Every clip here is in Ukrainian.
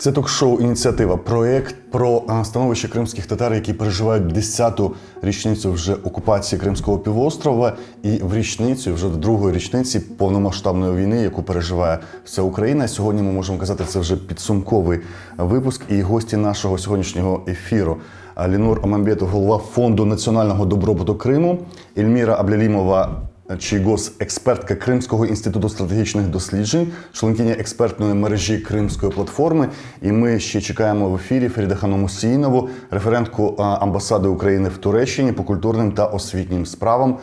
Це ток-шоу «Ініціатива» – проєкт про становище кримських татар, які переживають 10-ту річницю вже окупації Кримського півострова і в річницю, вже до другої річниці повномасштабної війни, яку переживає вся Україна. Сьогодні ми можемо казати, це вже підсумковий випуск. І гості нашого сьогоднішнього ефіру – Ленур Омамбетов, голова Фонду національного добробуту Криму, Ельміра Аблялімова, Чийгоз, експертка Кримського інституту стратегічних досліджень, членкиня експертної мережі Кримської платформи. І ми ще чекаємо в ефірі Феріде Мусіїнову, референтку амбасади України в Туреччині по культурним та освітнім справам.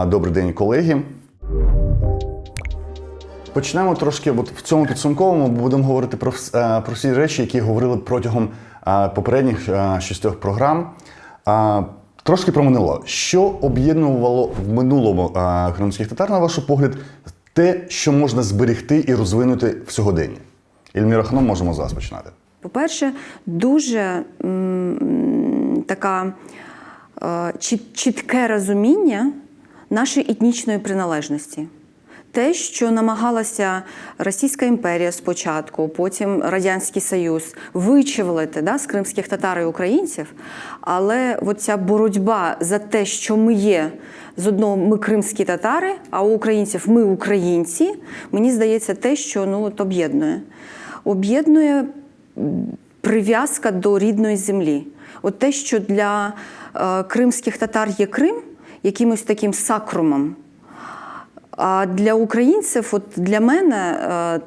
Добрий день, колеги. Почнемо трошки в цьому підсумковому, бо будемо говорити про всі речі, які говорили протягом попередніх 6 програм. Трошки про минуле. Що об'єднувало в минулому кримських татар, на ваш погляд, те, що можна зберегти і розвинути в сьогоденні? Ельміра Ханом, можемо з вас починати. По-перше, дуже така чітке розуміння нашої етнічної приналежності. Те, що намагалася Російська імперія спочатку, потім Радянський Союз вичавлити з кримських татар і українців, але оця боротьба за те, що ми є, з одного ми кримські татари, а у українців ми українці, мені здається, те, що об'єднує. Об'єднує прив'язка до рідної землі. От те, що для кримських татар є Крим якимось таким сакрумом. А для українців, для мене,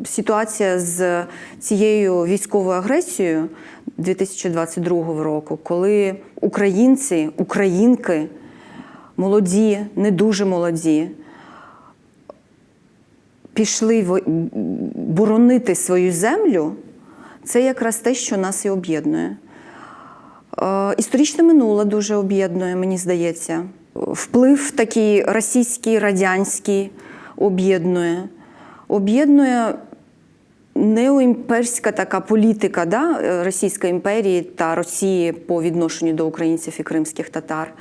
ситуація з цією військовою агресією 2022 року, коли українці, українки, молоді, не дуже молоді, пішли боронити свою землю, це якраз те, що нас і об'єднує. Історичне минуле дуже об'єднує, мені здається. Вплив такий російський, радянський об'єднує. Об'єднує неоімперська така політика Російської імперії та Росії по відношенню до українців і кримських татар.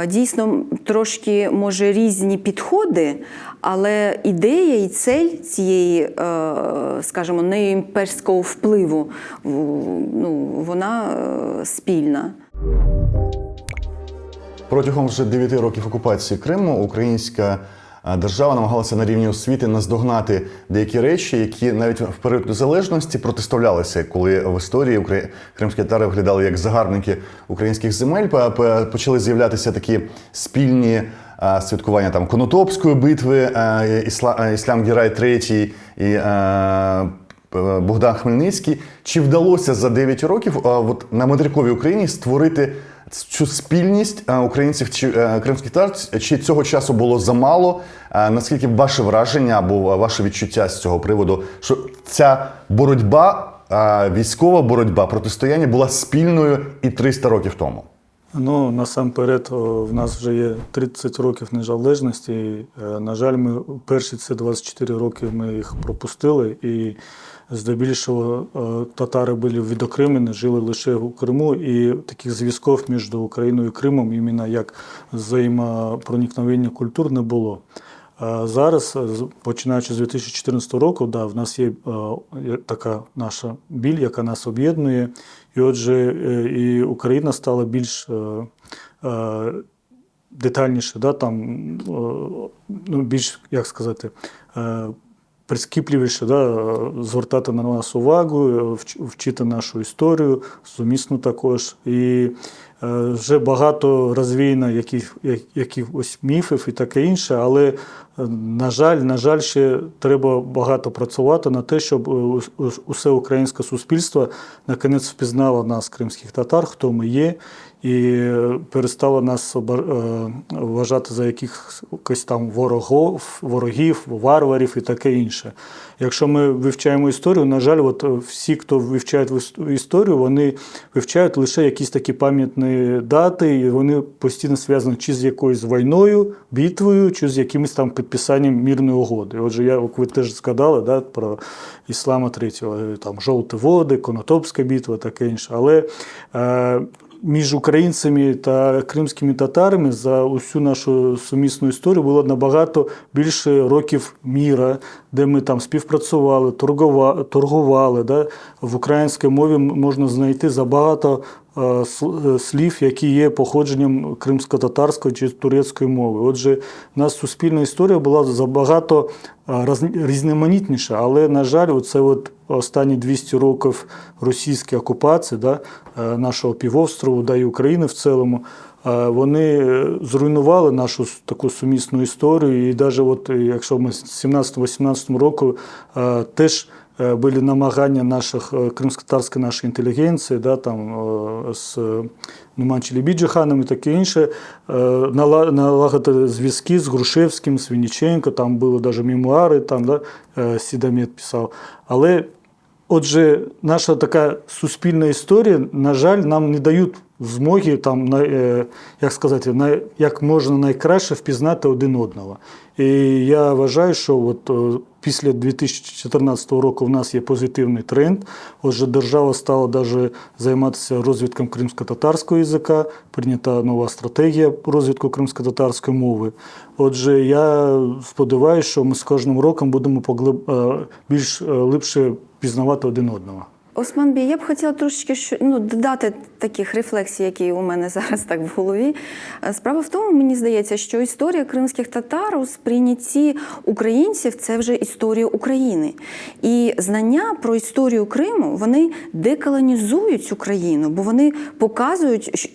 Дійсно, трошки, може, різні підходи, але ідея і цель цієї, скажімо, неоімперського впливу, вона спільна. Протягом вже 9 років окупації Криму українська держава намагалася на рівні освіти наздогнати деякі речі, які навіть в період незалежності протиставлялися, коли в історії кримські татари виглядали як загарбники українських земель. Почали з'являтися такі спільні святкування Конотопської битви, Іслам Герай III і Богдан Хмельницький. Чи вдалося за 9 років на материковій Україні створити цю спільність українців чи кримських татар, чи цього часу було замало? Наскільки ваше враження або ваше відчуття з цього приводу, що ця боротьба, військова боротьба, протистояння була спільною і 300 років тому? Насамперед, в нас вже є 30 років незалежності. На жаль, ми перші ці 24 роки ми їх пропустили. І здебільшого татари були відокремлені, жили лише в Криму. І таких зв'язків між Україною і Кримом, іменно як взаємопроникновення культур, не було. Зараз, починаючи з 2014 року, в нас є така наша біль, яка нас об'єднує. І отже, і Україна стала більш детальніше, більш, як сказати, прискіпливіше звертати на нас увагу, вчити нашу історію, сумісну також. І вже багато розвіяно якихось міфів і таке інше, але, на жаль, ще треба багато працювати на те, щоб усе українське суспільство накінець впізнало нас, кримських татар, хто ми є, і перестало нас вважати за якихось там ворогів, варварів і таке інше. Якщо ми вивчаємо історію, на жаль, всі, хто вивчають історію, вони вивчають лише якісь такі пам'ятні дати, і вони постійно зв'язані чи з якоюсь війною, битвою, чи з якимось там підписанням мирної угоди. Отже, як ви теж згадали про Іслама III, там Жовті води, Конотопська битва, таке інше. Але між українцями та кримськими татарами за усю нашу сумісну історію було набагато більше років міра, де ми там співпрацювали, торгували. Да? В українській мові можна знайти забагато слів, які є походженням кримсько-татарської чи турецької мови. Отже, у нас суспільна історія була забагато різноманітніша, але, на жаль, оце от останні 200 років російської окупації, да, нашого півострову, да, і України в цілому, вони зруйнували нашу таку сумісну історію. І навіть от, якщо ми з 17-18 року теж були намагання наших кримськотатарської нашої інтелігенції, да, там, з Нуман Челебіджи-ханом і таке інше, налагодити зв'язки з Грушевським, з Вінниченко, там були навіть мемуари, там, да, Сідамет писав. Але, отже, наша така суспільна історія, на жаль, нам не дають змоги, там, як сказати, як можна найкраще впізнати один одного. І я вважаю, що от після 2014 року в нас є позитивний тренд. Отже, держава стала навіть займатися розвитком кримсько-татарського язика, прийнята нова стратегія розвитку кримсько-татарської мови. Отже, я сподіваюся, що ми з кожним роком будемо більш глибше пізнавати один одного. Осман Бій, я б хотіла трошечки додати таких рефлексій, які у мене зараз так в голові. Справа в тому, мені здається, що історія кримських татар у сприйнятті українців – це вже історія України. І знання про історію Криму, вони деколонізують Україну, бо вони показують,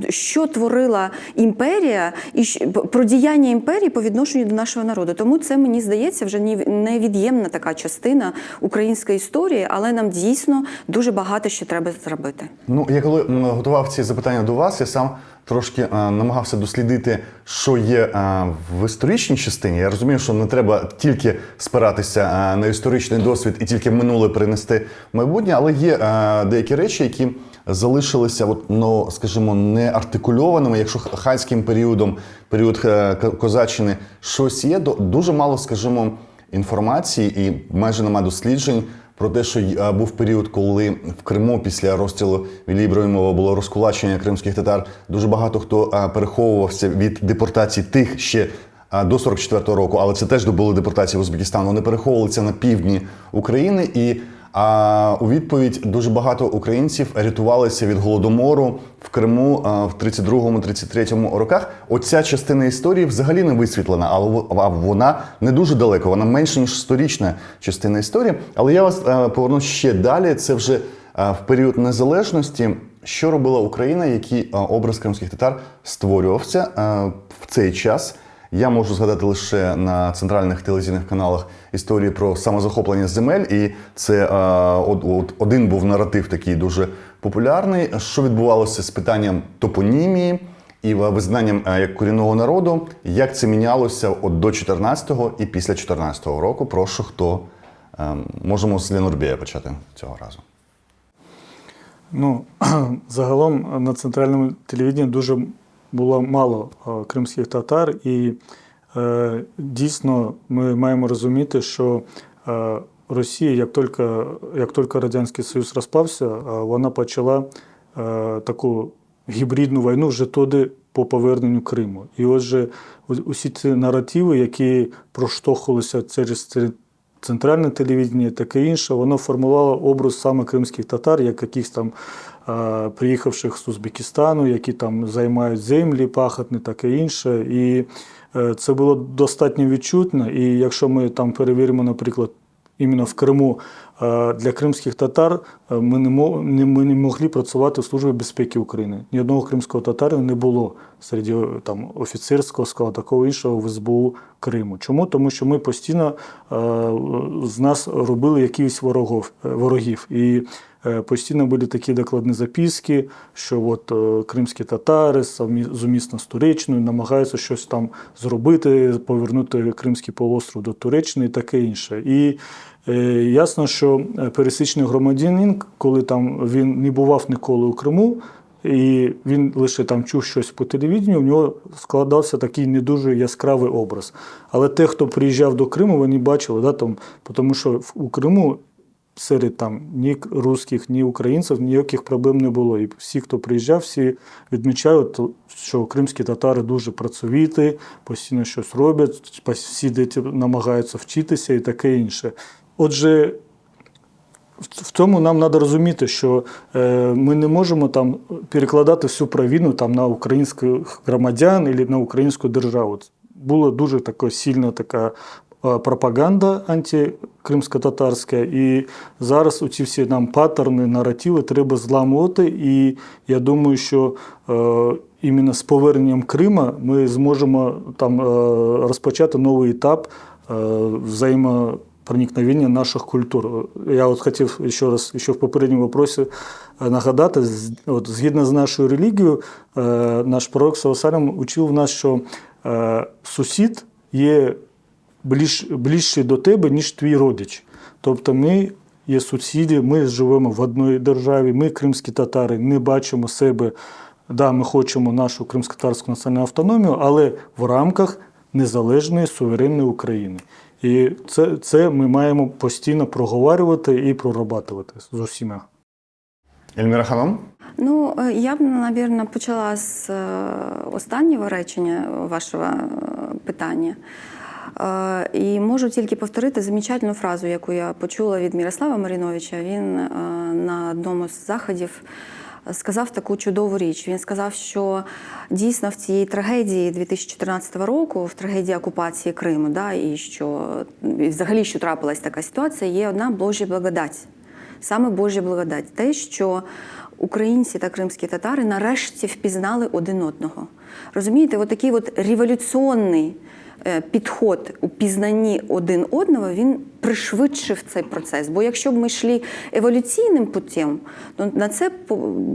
що творила імперія і про діяння імперії по відношенню до нашого народу. Тому це, мені здається, вже невід'ємна така частина української історії, але нам дійсно дуже багато ще треба зробити. Ну, я коли готував ці запитання до вас, я сам трошки намагався дослідити, що є в історичній частині. Я розумію, що не треба тільки спиратися на історичний досвід і тільки минуле перенести в майбутнє, але є деякі речі, які залишилися, скажімо, не артикульованими. Якщо ханським періодом, період козаччини, щось є, дуже мало, скажімо, інформації і майже немає досліджень про те, що був період, коли в Криму після розстрілу Іллі Ібрагімова було розкулачення кримських татар. Дуже багато хто переховувався від депортації тих ще до 44-го року, але це теж були депортації в Узбекистан. Вони переховувалися на півдні України і у відповідь дуже багато українців рятувалися від Голодомору в Криму в 32-33 роках. Оця частина історії взагалі не висвітлена, але вона не дуже далеко, вона менше, ніж сторічна частина історії. Але я вас поверну ще далі, це вже в період незалежності. Що робила Україна, який образ кримських татар створювався в цей час? Я можу згадати лише на центральних телевізійних каналах історії про самозахоплення земель, і це один був наратив такий дуже популярний. Що відбувалося з питанням топонімії і визнанням як корінного народу, як це мінялося до 14-го і після 14-го року. Прошу, хто? Можемо з Ленурбея почати цього разу. Ну, загалом на центральному телевізії дуже було мало кримських татар, і дійсно ми маємо розуміти, що Росія, як тільки Радянський Союз розпався, вона почала таку гібридну війну вже тоді по поверненню Криму. І отже, усі ці наративи, які проштовхувалися через центральне телевізійне і таке інше, воно формувало образ саме кримських татар, як якихось там приїхавших з Узбекистану, які там займають землі, пахотні, таке інше. І це було достатньо відчутно. І якщо ми там перевіримо, наприклад, іменно в Криму для кримських татар, ми не могли працювати в Службі безпеки України. Ні одного кримського татарина не було серед там офіцерського складу, такого іншого в СБУ Криму. Чому? Тому що ми постійно з нас робили якихось ворогів. І постійно були такі докладні записки, що от кримські татари сумісно з Туреччиною намагаються щось там зробити, повернути Кримський полуостров до Туреччини і таке інше. І ясно, що пересічний громадянин, коли там він не бував ніколи у Криму, і він лише там чув щось по телевізію, у нього складався такий не дуже яскравий образ. Але те, хто приїжджав до Криму, вони бачили, да, там, тому що у Криму серед там ні русських, ні українців ніяких проблем не було. І всі, хто приїжджав, всі відмічають, що кримські татари дуже працьовиті, постійно щось роблять, всі діти намагаються вчитися і таке інше. Отже, в цьому нам треба розуміти, що ми не можемо там перекладати всю провину там на українських громадян або на українську державу. Була дуже така сильна така пропаганда антикримсько-татарська, і зараз оці всі нам паттерни, наративи треба зламувати, і я думаю, що іменно з поверненням Крима ми зможемо там розпочати новий етап взаємопроникновення наших культур. Я от хотів ще раз, ще в попередньому вопросі нагадати, от, згідно з нашою релігією, наш пророк Салам учив нас, що сусід є ближчий до тебе, ніж твій родич. Тобто ми є сусіди, ми живемо в одній державі, ми, кримські татари, не бачимо себе, да, ми хочемо нашу кримсько-татарську національну автономію, але в рамках незалежної, суверенної України. І це ми маємо постійно проговорювати і прорабатувати з усіма. Ельміра Ханум? Ну, я б, мабуть, почала з останнього речення вашого питання. І можу тільки повторити замечательну фразу, яку я почула від Мирослава Маріновича. Він на одному з заходів сказав таку чудову річ. Він сказав, що дійсно в цій трагедії 2014 року, в трагедії окупації Криму, да, і взагалі, що трапилась така ситуація, є одна Божа благодать. Саме Божа благодать. Те, що українці та кримські татари нарешті впізнали один одного. Розумієте, от такий от революційний підход у пізнанні один одного, він пришвидшив цей процес. Бо якщо б ми йшли еволюційним путем, то на це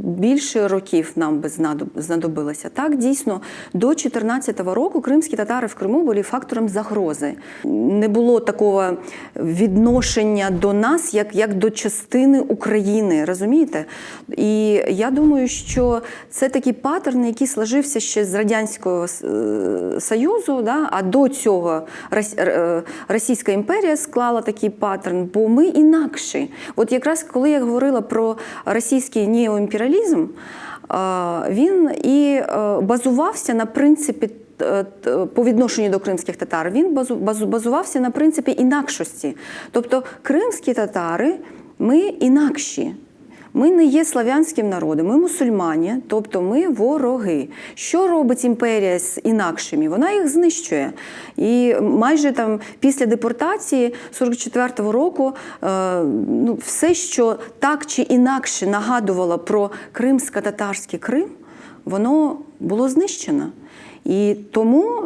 більше років нам би знадобилося. Так, дійсно, до 2014 року кримські татари в Криму були фактором загрози. Не було такого відношення до нас, як до частини України, розумієте? І я думаю, що це такий паттерн, який сложився ще з Радянського Союзу, да? А до цього Російська імперія склала такий паттерн, бо ми інакші. От якраз коли я говорила про російський неоімперіалізм, він і базувався на принципі, по відношенню до кримських татар, він базувався на принципі інакшості. Тобто кримські татари, ми інакші. Ми не є слав'янським народом, ми мусульмані, тобто ми вороги. Що робить імперія з інакшими? Вона їх знищує. І майже там після депортації 44-го року все, що так чи інакше нагадувало про кримсько-татарський Крим, воно було знищено. І тому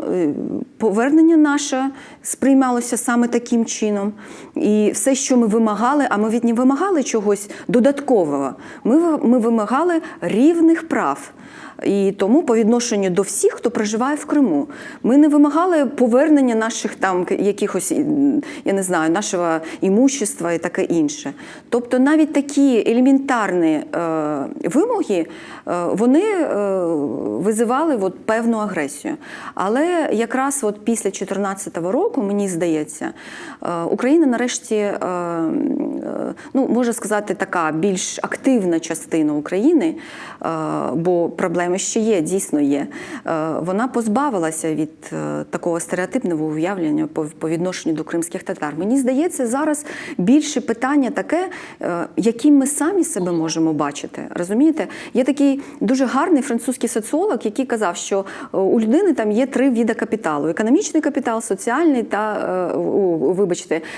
повернення наше сприймалося саме таким чином. І все, що ми вимагали, а ми від не вимагали чогось додаткового, ми вимагали рівних прав. І тому по відношенню до всіх, хто проживає в Криму. Ми не вимагали повернення наших там якихось, я не знаю, нашого імущества і таке інше. Тобто навіть такі елементарні вимоги, вони визивали певну агресію. Але якраз після 2014 року, мені здається, Україна нарешті, можна сказати, така більш активна частина України, бо проблеми ще є, дійсно є, вона позбавилася від такого стереотипного уявлення по відношенню до кримських татар. Мені здається, зараз більше питання таке, яким ми самі себе можемо бачити. Розумієте? Є такий дуже гарний французький соціолог, який казав, що у людини там є 3 види капіталу. Економічний капітал, соціальний та,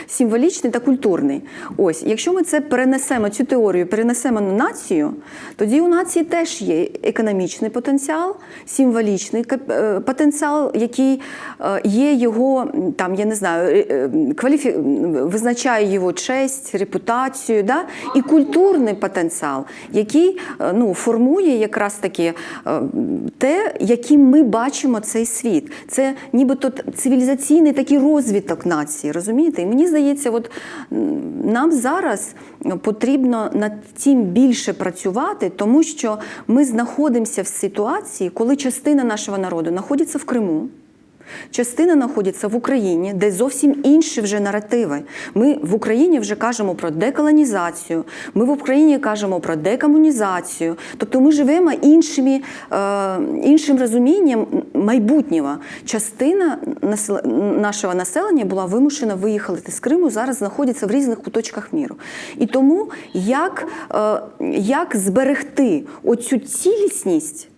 символічний та культурний. Ось, якщо ми це перенесемо, цю теорію перенесемо на націю, тоді у нації теж є економічний потенціал, символічний потенціал, який є його, там, я не знаю, визначає його честь, репутацію, да? І культурний потенціал, який формує якраз таки те, яким ми бачимо цей світ. Це нібито цивілізаційний такий розвиток нації, розумієте? І мені здається, нам зараз потрібно над цим більше працювати, тому що ми знаходимося в ситуації, коли частина нашого народу знаходиться в Криму, Частина знаходиться в Україні, де зовсім інші вже наративи. Ми в Україні вже кажемо про деколонізацію, ми в Україні кажемо про декомунізацію. Тобто ми живемо іншим розумінням майбутнього. Частина нашого населення була вимушена виїхати з Криму, зараз знаходиться в різних куточках міру. І тому як зберегти оцю цілісність,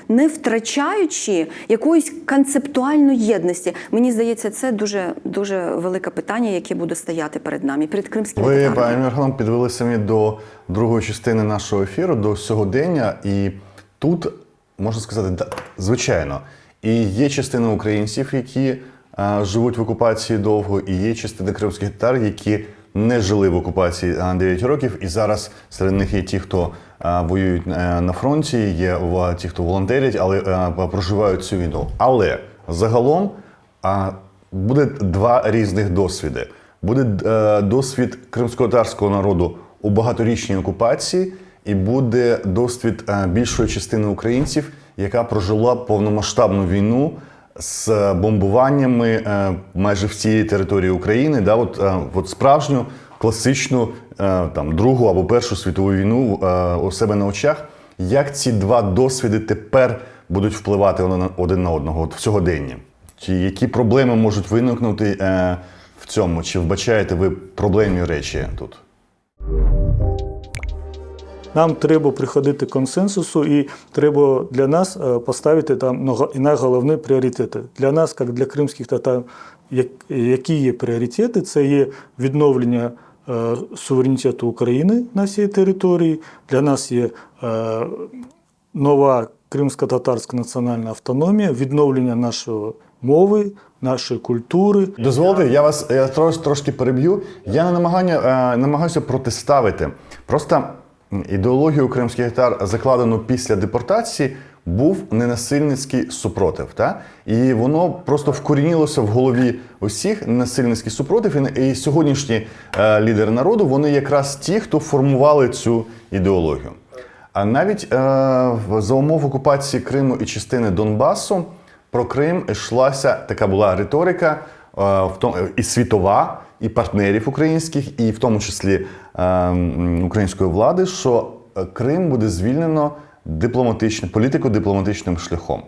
не втрачаючи якоїсь концептуальної єдності. Мені здається, це дуже, дуже велике питання, яке буде стояти перед нами, перед кримськими татарами. Ви, пані Міргалам, підвели самі до другої частини нашого ефіру, до сьогодення. І тут, можна сказати, звичайно, і є частина українців, які живуть в окупації довго, і є частина кримських татар, які не жили в окупації 9 років, і зараз серед них є ті, хто воюють на фронті, є ті, хто волонтерять, але проживають цю війну. Але загалом буде два різних досвіди. Буде досвід кримськотатарського народу у багаторічній окупації, і буде досвід більшої частини українців, яка прожила повномасштабну війну з бомбуваннями майже всієї території України, от справжню, класичну Другу або Першу світову війну у себе на очах. Як ці два досвіди тепер будуть впливати один на одного в сьогоденні? Чи які проблеми можуть виникнути в цьому? Чи вбачаєте ви проблемні речі тут? Нам треба приходити до консенсусу, і треба для нас поставити там найголовні пріоритети. Для нас, як для кримських татар, які є пріоритети? Це є відновлення суверенітету України на всій території. Для нас є нова кримсько-татарська національна автономія, відновлення нашої мови, нашої культури. Дозвольте, я трошки переб'ю. Я не намагаюся протиставити. Просто ідеологію кримських татар, закладену після депортації, був ненасильницький супротив. І воно просто вкорінилося в голові усіх, ненасильницький супротив. І сьогоднішні лідери народу, вони якраз ті, хто формували цю ідеологію. А навіть за умов окупації Криму і частини Донбасу про Крим йшлася, така була риторика і світова, і партнерів українських, і в тому числі української влади, що Крим буде звільнено політико-дипломатичним шляхом.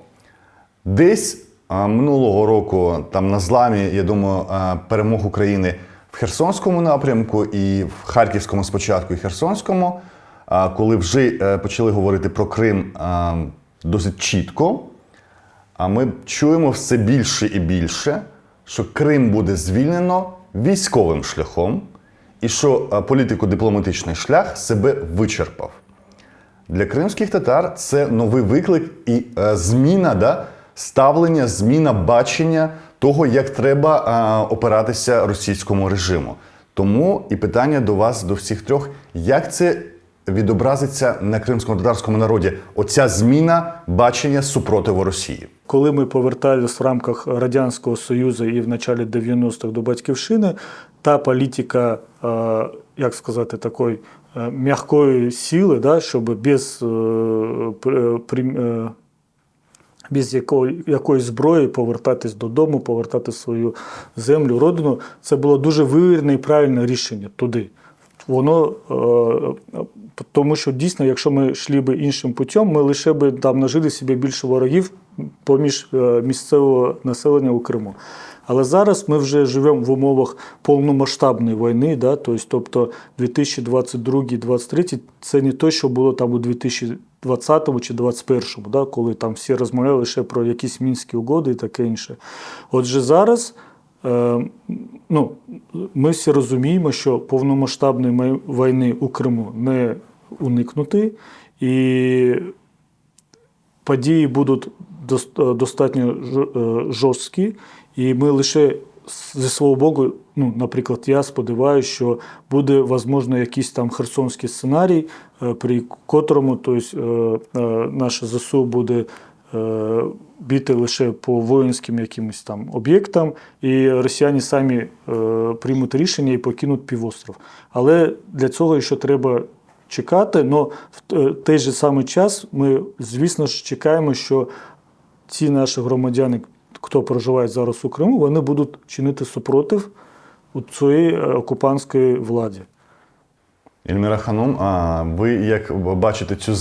Десь минулого року, на зламі, я думаю, перемог України в Херсонському напрямку і в Харківському спочатку, і Херсонському, коли вже почали говорити про Крим досить чітко, ми чуємо все більше і більше, що Крим буде звільнено військовим шляхом і що політико-дипломатичний шлях себе вичерпав. Для кримських татар це новий виклик і зміна ставлення, зміна бачення того, як треба опиратися російському режиму. Тому і питання до вас, до всіх трьох, як це відобразиться на кримсько-татарському народі, оця зміна бачення супротиву Росії? Коли ми поверталися в рамках Радянського Союзу і в началі 90-х до Батьківщини, та політика, як сказати, такої м'якої сили, щоб без якоїсь зброї повертатись додому, повертати свою землю, родину, це було дуже вивірене і правильне рішення туди. Воно, тому що дійсно, якщо ми йшли б іншим путем, ми лише б там нажили собі більше ворогів поміж місцевого населення у Криму. Але зараз ми вже живемо в умовах повномасштабної війни, тобто 2022-2023 це не те, що було там у 2020 чи 2021, коли там всі розмовляли лише про якісь мінські угоди і таке інше. Отже, зараз ми всі розуміємо, що повномасштабної війни у Криму не уникнути, і події будуть достатньо жорсткі, і ми лише зі свого боку, наприклад, я сподіваюся, що буде, можливо, якийсь там херсонський сценарій, при котрому наше ЗСУ буде бити лише по воїнським якимось там об'єктам, і росіяни самі приймуть рішення і покинуть півостров. Але для цього ще треба чекати, але в той же самий час ми, звісно ж, чекаємо, що ці наші громадяни, хто проживає зараз у Криму, вони будуть чинити супротив у цієї окупантської владі. Ельміра Ханум, ви як бачите цю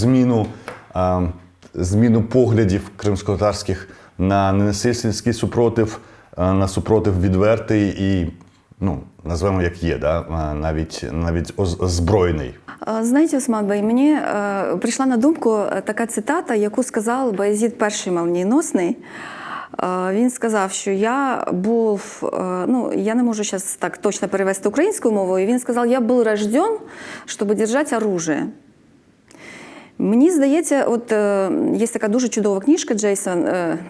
зміну поглядів кримськотатарських на ненасильницький супротив, на супротив відвертий і, назвемо як є, да? навіть озброєний? Знаєте, Осман Бей, мені прийшла на думку така цитата, яку сказав Баязід І Молнієносний. Він сказав, що я був, я не можу зараз так точно перевести українською мовою, він сказав, я був рожден, щоб держати оружие. Мені здається, от є така дуже чудова книжка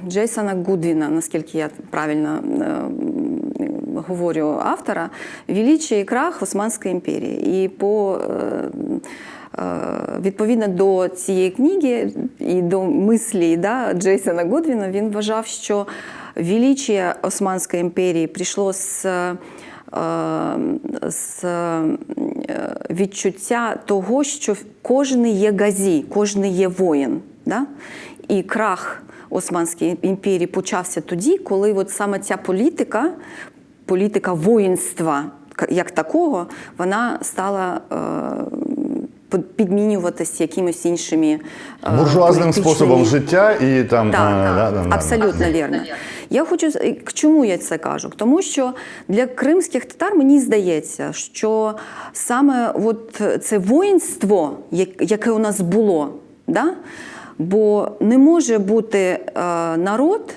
Джейсона Гудвіна, наскільки я правильно говорю автора, «Величие і крах Османської імперії». І відповідно до цієї книги і до мислі Джейсона Гудвіна, він вважав, що величие Османської імперії прийшло з відчуття того, що кожен є газі, кожен є воїн. Да? І крах Османської імперії почався тоді, коли от саме ця політика воїнства як такого, вона стала підмінюватися якимось іншими буржуазним способом життя і там... Абсолютно вірно. Я хочу... К чому я це кажу? Тому що для кримських татар мені здається, що саме от це воїнство, яке у нас було, да? Бо не може бути народ,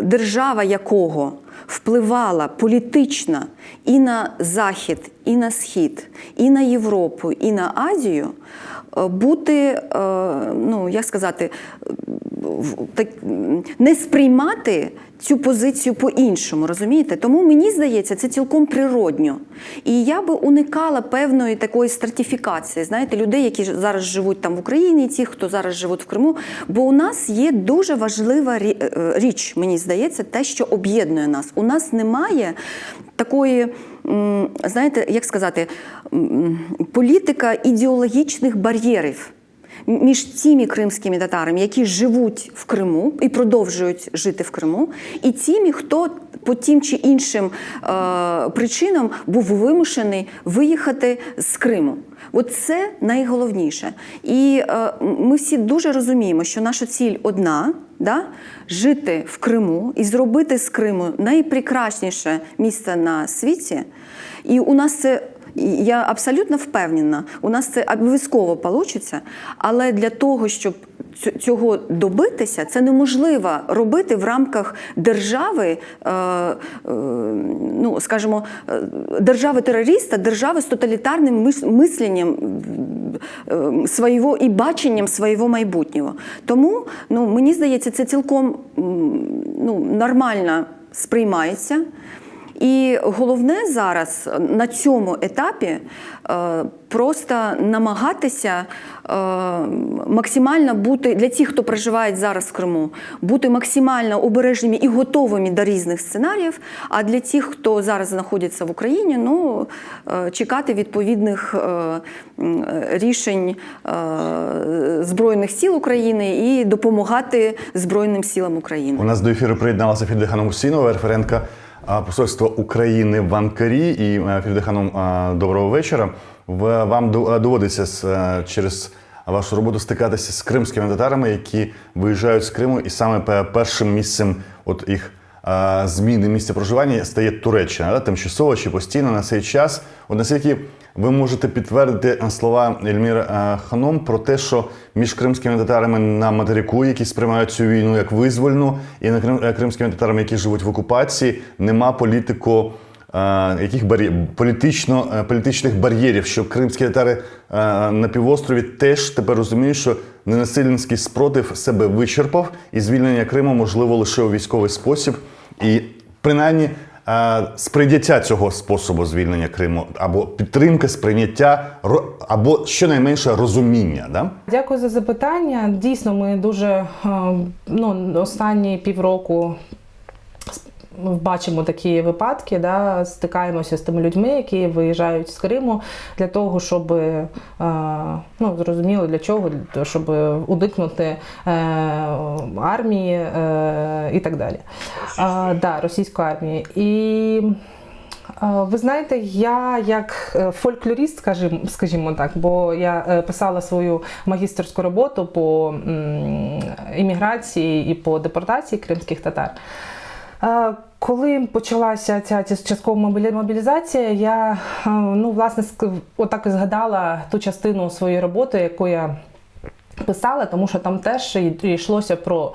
держава якого впливала політично і на Захід, і на Схід, і на Європу, і на Азію, бути, не сприймати цю позицію по-іншому, розумієте? Тому мені здається, це цілком природньо. І я би уникала певної такої стратифікації, знаєте, людей, які зараз живуть там в Україні, ті, хто зараз живуть в Криму. Бо у нас є дуже важлива річ, мені здається, те, що об'єднує нас. У нас немає такої, знаєте, як сказати, політика ідеологічних бар'єрів між тими кримськими татарами, які живуть в Криму і продовжують жити в Криму, і тими, хто по тим чи іншим причинам був вимушений виїхати з Криму. От це найголовніше. І ми всі дуже розуміємо, що наша ціль одна – жити в Криму і зробити з Криму найпрекрасніше місце на світі. І у нас це, я абсолютно впевнена, у нас це обов'язково вийде, але для того, щоб цього добитися, це неможливо робити в рамках держави, скажімо, держави-терориста, держави з тоталітарним мисленням і баченням свого майбутнього. Тому, мені здається, це цілком нормально сприймається. І головне зараз на цьому етапі просто намагатися максимально бути, для тих, хто проживає зараз в Криму, бути максимально обережними і готовими до різних сценаріїв, а для тих, хто зараз знаходиться в Україні, чекати відповідних рішень Збройних сил України і допомагати Збройним силам України. У нас до ефіру приєдналася Феріде Ханум Хусейнова, референтка Посольства України в Анкарі. І, Феріде Ханум, доброго вечора. Вам доводиться через вашу роботу стикатися з кримськими татарами, які виїжджають з Криму, і саме першим місцем їх зміни місця проживання стає Туреччина, тимчасово чи постійно на цей час. От наскільки ви можете підтвердити слова Ельміри Ханум про те, що між кримськими татарами на материку, які сприймають цю війну як визвольну, і кримськими татарами, які живуть в окупації, нема політичних бар'єрів, що кримські татари на півострові теж тепер розуміють, що ненасильницький спротив себе вичерпав, і звільнення Криму можливо лише у військовий спосіб. І принаймні сприйняття цього способу звільнення Криму, або підтримка, сприйняття, або щонайменше розуміння. Да? Дякую за запитання. Дійсно, ми дуже останні півроку бачимо такі випадки, да, стикаємося з тими людьми, які виїжджають з Криму для того, щоб, ну, зрозуміло для чого, щоб уникнути армії і так далі. Да, російської армії. І ви знаєте, я як фольклоріст, скажімо так, бо я писала свою магістерську роботу по імміграції і по депортації кримських татар. Коли почалася ця часткова мобілізація, я, ну, власне, отак і згадала ту частину своєї роботи, яку я писала, тому що там теж йшлося про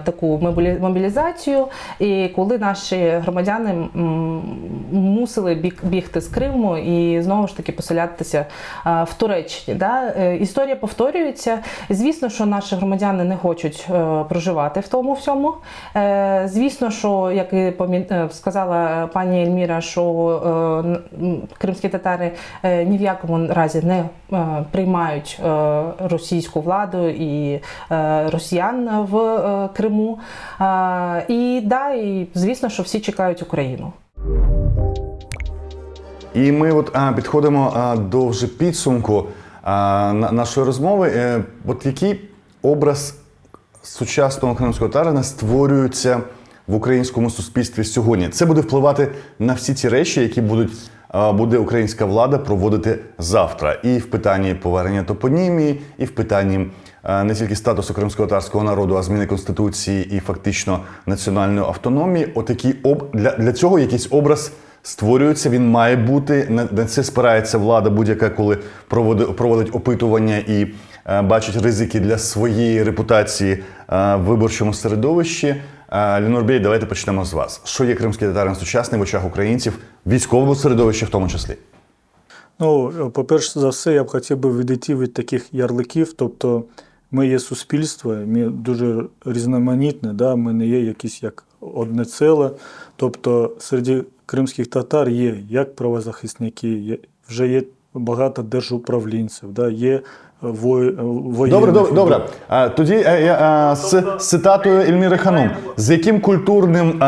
таку мобілізацію, і коли наші громадяни мусили бігти з Криму і знову ж таки поселятися в Туреччині. Да? Історія повторюється. Звісно, що наші громадяни не хочуть проживати в тому всьому. Звісно, що, як і сказала пані Ельміра, що кримські татари ні в якому разі не приймають російську владу і росіян в Криму. І да, і звісно, що всі чекають Україну. І ми підходимо до вже підсумку нашої розмови. От який образ сучасного кримського татарина створюється в українському суспільстві сьогодні? Це буде впливати на всі ті речі, які буде українська влада проводити завтра. І в питанні повернення топонімії, і в питанні не тільки статусу кримсько-татарського народу, а зміни Конституції і фактично національної автономії. Для цього якийсь образ створюється, він має бути. На це спирається влада будь-яка, коли проводить опитування і бачить ризики для своєї репутації в виборчому середовищі. Ленор Бєй, давайте почнемо з вас. Що є кримський татарин сучасний в очах українців, військовому середовищі в тому числі? Ну, по-перше за все, я б хотів би відійти від таких ярликів. Тобто ми є суспільство, ми дуже різноманітне, да? Ми не є якісь як одне ціле. Тобто серед кримських татар є як правозахисники, вже є багато держуправлінців, да? Є воєнних. Добре. Тоді я з цитатою Ельміри Ханум. З яким культурним,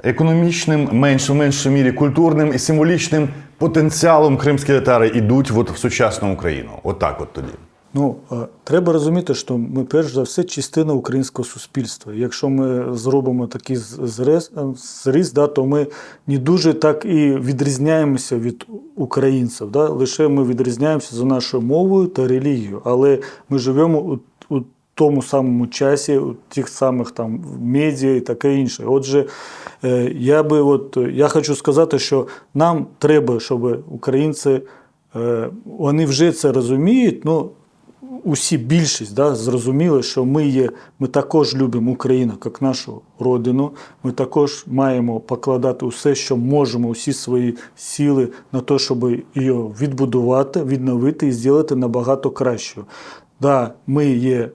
економічним, в меншій мірі культурним і символічним потенціалом кримські татари йдуть в сучасну Україну? Отак от тоді. Ну, треба розуміти, що ми, перш за все, частина українського суспільства. Якщо ми зробимо такий зріз, да, то ми не дуже так і відрізняємося від українців. Да? Лише ми відрізняємося за нашою мовою та релігією, але ми живемо у тому самому часі, у тих самих там медіа і таке інше. Отже, я хочу сказати, що нам треба, щоб українці, вони вже це розуміють, ну, усі більшість, да, зрозуміли, що ми також любимо Україну як нашу родину, ми також маємо покладати усе, що можемо, усі свої сили на те, щоб її відбудувати, відновити і зробити набагато кращою. Да, ми є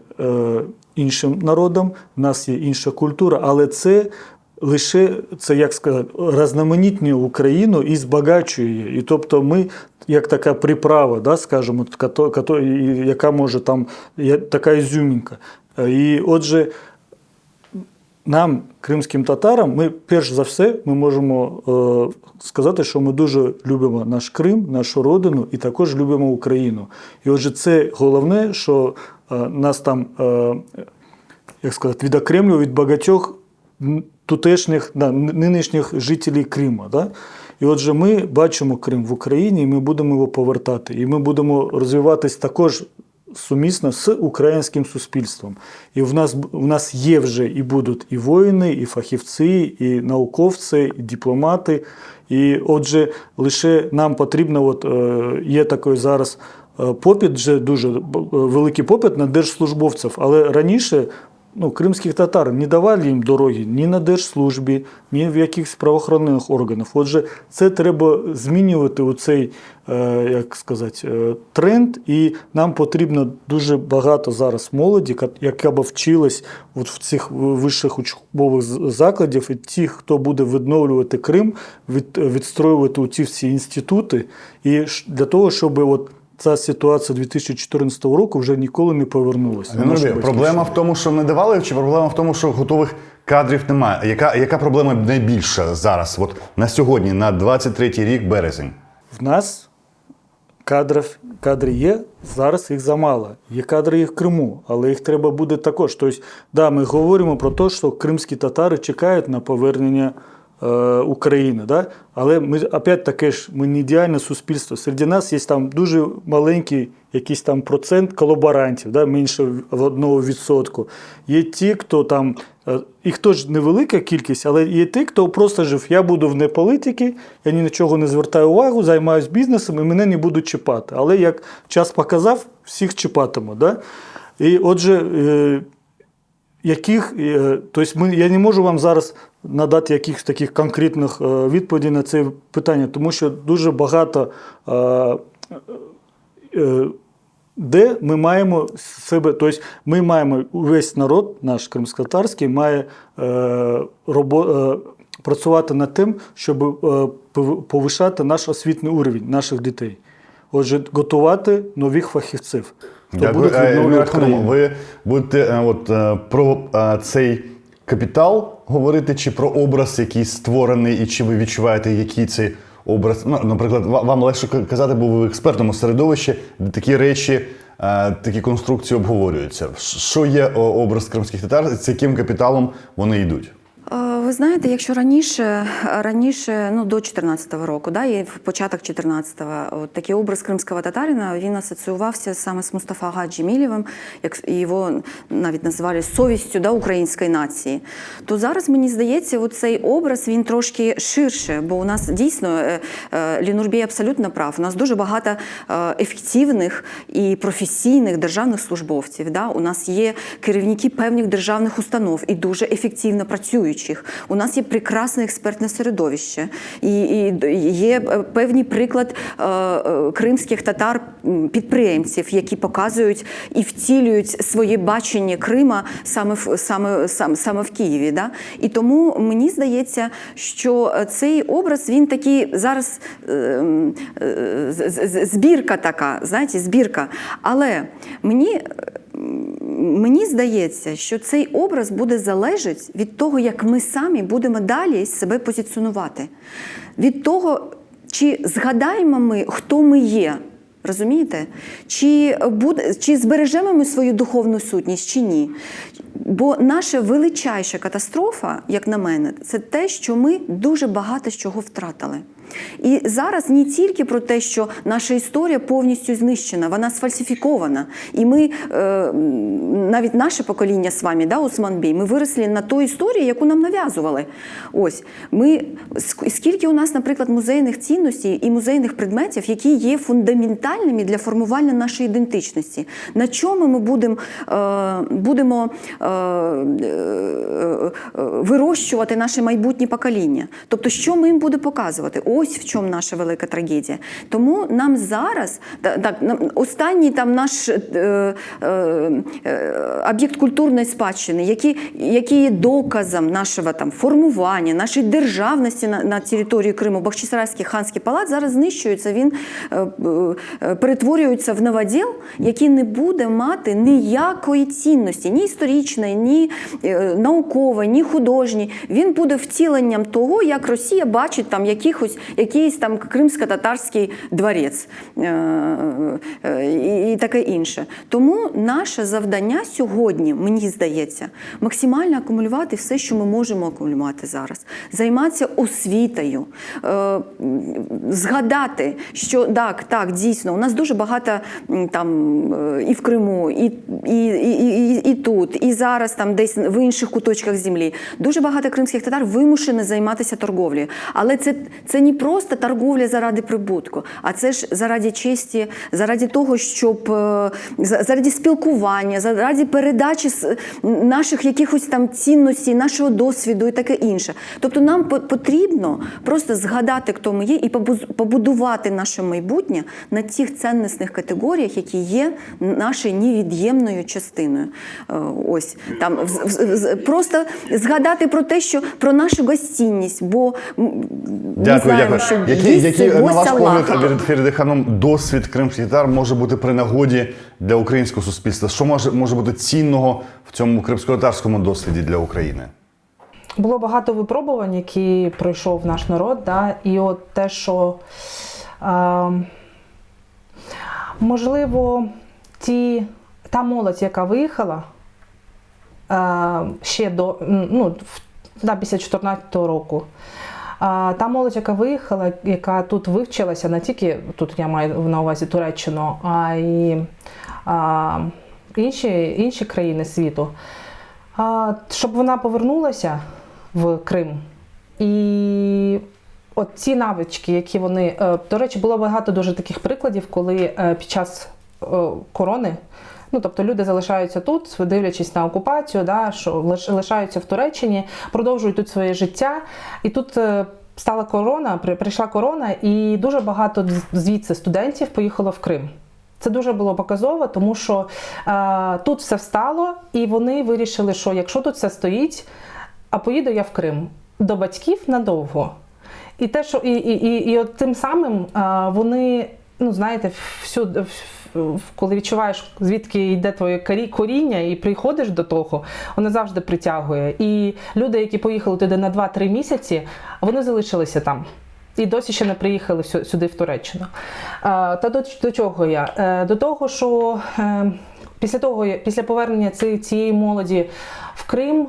іншим народом, в нас є інша культура, але це лише, як сказати, різноманітнює Україну і збагачує її. І тобто ми, як така приправа, да, скажімо, яка може там, така ізюмінка. І отже, нам, кримським татарам, ми, перш за все, ми можемо сказати, що ми дуже любимо наш Крим, нашу родину і також любимо Україну. І отже, це головне, що нас там, як сказати, відокремлює від багатьох тутешніх, нинішніх жителів Криму. Да? І отже, ми бачимо Крим в Україні, і ми будемо його повертати. І ми будемо розвиватись також сумісно з українським суспільством. І в нас є вже і будуть і воїни, і фахівці, і науковці, і дипломати. І отже, лише нам потрібно, є такий зараз попит, вже дуже великий попит на держслужбовців, але раніше кримських татар не давали їм дороги ні на держслужбі, ні в якихось правоохоронних органах. Отже, це треба змінювати у цей, як сказати, тренд, і нам потрібно дуже багато зараз молоді, яка б вчилась в цих вищих учбових закладів, і ті, хто буде відновлювати Крим, відстроювати ці всі інститути, і для того, щоб ця ситуація 2014 року вже ніколи не повернулася. Проблема в тому, що не давали, чи проблема в тому, що готових кадрів немає. Яка проблема найбільша зараз, от на сьогодні, на 23-й рік, березень? В нас кадри є, зараз їх замало. Є кадри і в Криму, але їх треба буде також. Тобто, да, ми говоримо про те, що кримські татари чекають на повернення України, да? Але ми, опять-таки, ми не ідеальне суспільство. Серед нас є там дуже маленький якийсь там процент колаборантів, да? Менше 1%. Є ті, хто там, їх теж невелика кількість, але є ті, хто просто жив, я буду вне політики, я ні на чого не звертаю увагу, займаюся бізнесом і мене не будуть чіпати. Але як час показав, всіх чіпатимуть. Да? І отже, я не можу вам зараз надати якихось таких конкретних відповідей на це питання, тому що дуже багато де ми маємо себе, тобто ми маємо, весь народ, наш кримськотатарський, має працювати над тим, щоб повишати наш освітній уровень наших дітей. Отже, готувати нових фахівців. Дякую. Юлія Ханум, ви будете про цей капітал говорити, чи про образ, який створений, і чи ви відчуваєте, який цей образ? Ну, наприклад, вам легше казати, бо ви в експертному середовищі, де такі речі, такі конструкції обговорюються. Що є образ кримських татар, з яким капіталом вони йдуть? Ви знаєте, якщо раніше до 14-го року, да, і в початок 14-го, такий образ кримського татарина, він асоціювався саме з Мустафа Ага Джемілєвим, його навіть називали совістю, да, української нації, то зараз, мені здається, цей образ, він трошки ширше, бо у нас дійсно, Лінурбій абсолютно прав, у нас дуже багато ефективних і професійних державних службовців, да, у нас є керівники певних державних установ і дуже ефективно працюють. У нас є прекрасне експертне середовище, і є певний приклад кримських татар-підприємців, які показують і втілюють своє бачення Крима саме в Києві. Да? І тому мені здається, що цей образ, він такий зараз збірка така, знаєте, збірка. Але мені здається, що цей образ буде залежати від того, як ми самі будемо далі себе позиціонувати. Від того, чи згадаємо ми, хто ми є, розумієте? Чи збережемо ми свою духовну сутність, чи ні? Бо наша величайша катастрофа, як на мене, це те, що ми дуже багато чого втратили. І зараз не тільки про те, що наша історія повністю знищена, вона сфальсифікована. І ми, навіть наше покоління з вами, да, Османбей, ми виросли на той історії, яку нам нав'язували. Ось, скільки у нас, наприклад, музейних цінностей і музейних предметів, які є фундаментальними для формування нашої ідентичності. На чому ми будемо вирощувати наше майбутнє покоління? Тобто, що ми їм будемо показувати? Ось в чому наша велика трагедія. Тому нам зараз, останній там наш об'єкт культурної спадщини, який є доказом нашого там формування, нашої державності на території Криму, Бахчисарайський ханський палац зараз знищується, він перетворюється в новоділ, який не буде мати ніякої цінності, ні історичної, ні наукової, ні художньої. Він буде втіленням того, як Росія бачить там якийсь там кримсько-татарський дворець і таке інше. Тому наше завдання сьогодні, мені здається, максимально акумулювати все, що ми можемо акумулювати зараз. Займатися освітою, згадати, що так, дійсно, у нас дуже багато там і в Криму, і тут, і зараз там десь в інших куточках землі. Дуже багато кримських татар вимушені займатися торговлею. Але це не просто торговля заради прибутку, а це ж заради честі, заради того, заради спілкування, заради передачі наших якихось там цінностей, нашого досвіду і таке інше. Тобто нам потрібно просто згадати, хто ми є, і побудувати наше майбутнє на тих цінностних категоріях, які є нашою невід'ємною частиною. Ось, там, просто згадати про те, що про нашу гостинність, бо Дякую. Який, на ваш погляд, Аллаха. Ханум, досвід кримських татар може бути при нагоді для українського суспільства? Що може бути цінного в цьому кримсько-татарському досвіді для України? було багато випробувань, які пройшов наш народ, да? І от те, що можливо, та молодь, яка виїхала ще після 2014 року, та молодь, яка виїхала, яка тут вивчилася, не тільки, тут я маю на увазі Туреччину, а й інші країни світу, щоб вона повернулася в Крим. І от ці навички, які вони... До речі, було багато дуже таких прикладів, коли під час корони, тобто люди залишаються тут, дивлячись на окупацію, да, що лишаються в Туреччині, продовжують тут своє життя. І тут прийшла корона, і дуже багато звідси студентів поїхало в Крим. Це дуже було показово, тому що тут все встало, і вони вирішили, що якщо тут все стоїть, а поїду я в Крим до батьків надовго. І те, що і от тим самим вони, знаєте, всюди, коли відчуваєш, звідки йде твоє коріння, і приходиш до того, воно завжди притягує. І люди, які поїхали туди на 2-3 місяці, вони залишилися там. І досі ще не приїхали сюди, в Туреччину. Та до чого я? До того, що після повернення цієї молоді в Крим,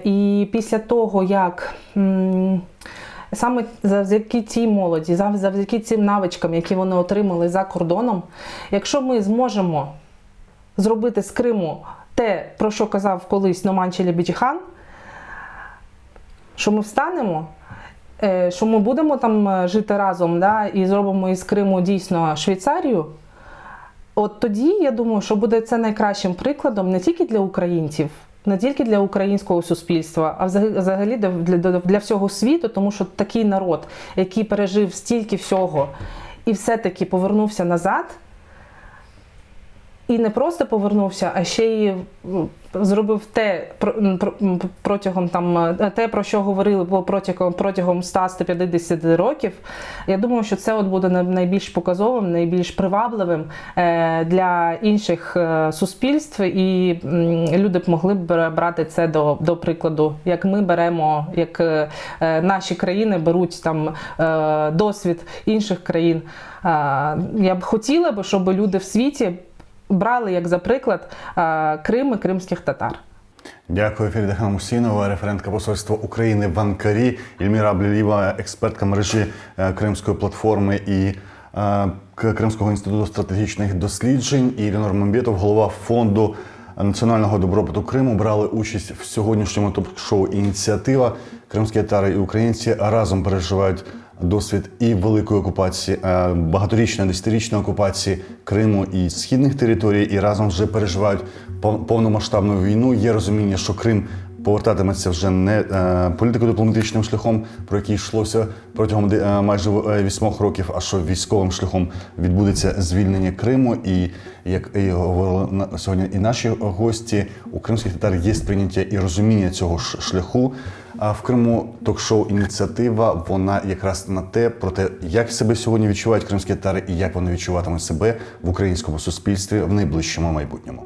і після того, як саме завдяки цій молоді, завдяки цим навичкам, які вони отримали за кордоном, якщо ми зможемо зробити з Криму те, про що казав колись Номан Челебіджіхан, що ми встанемо, що ми будемо там жити разом, да, і зробимо із Криму дійсно Швейцарію, от тоді, я думаю, що буде це найкращим прикладом не тільки для українців, не тільки для українського суспільства, а взагалі для всього світу, тому що такий народ, який пережив стільки всього і все-таки повернувся назад, і не просто повернувся, а ще й зробив те, те, про що говорили протягом 100-150 років. Я думаю, що це буде найбільш показовим, найбільш привабливим для інших суспільств, і люди б могли б брати це до прикладу, як ми беремо, як наші країни беруть там досвід інших країн. Я б хотіла, щоб люди в світі брали як за приклад Крим і кримських татар. Дякую, Феріда Ханмусінова, референтка посольства України в Анкарі, Ільміра Аблілієва, експертка мережі Кримської платформи і Кримського інституту стратегічних досліджень, і Ілінор Мамбєтов, голова фонду національного добробуту Криму, брали участь в сьогоднішньому ток-шоу «Ініціатива». Кримські татари і українці разом переживають досвід і великої окупації, багаторічної, десятирічної окупації Криму і східних територій, і разом вже переживають повномасштабну війну. Є розуміння, що Крим повертатиметься вже не політико-дипломатичним шляхом, про який йшлося протягом майже 8 років, а що військовим шляхом відбудеться звільнення Криму. І, як і говорили сьогодні і наші гості, у кримських татар є сприйняття і розуміння цього шляху. А в Криму ток-шоу «Ініціатива», вона якраз на те, про те, як себе сьогодні відчувають кримські татари і як вони відчуватимуть себе в українському суспільстві в найближчому майбутньому.